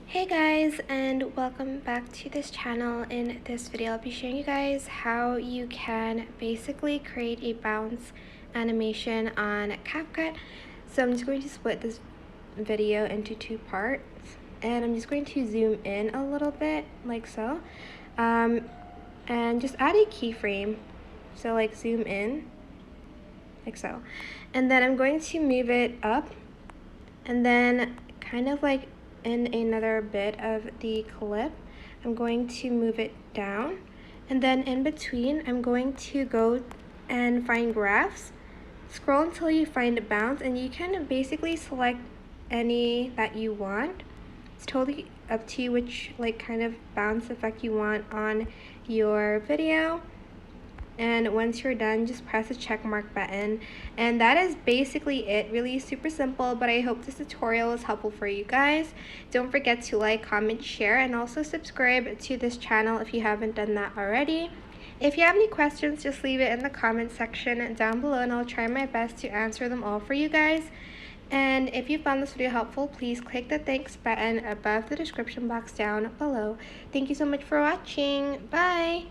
Hey guys, and welcome back to this channel. In this video I'll be showing you guys how you can basically create a bounce animation on Capcut. So I'm just going to split this video into two parts, and I'm just going to zoom in a little bit like so, and just add a keyframe. So like zoom in like so, and then I'm going to move it up, and then kind of like in another bit of the clip I'm going to move it down, and then in between I'm going to go and find graphs, scroll until you find a bounce, and you can basically select any that you want. It's totally up to you which like kind of bounce effect you want on your video. And once you're done, just press the check mark button, and that is basically it. Really super simple, but I hope this tutorial was helpful for you guys. Don't forget to like, comment, share, and also subscribe to this channel if you haven't done that already. If you have any questions, just leave it in the comment section down below, and I'll try my best to answer them all for you guys. And if you found this video helpful, please click the thanks button above the description box down below. Thank you so much for watching. Bye!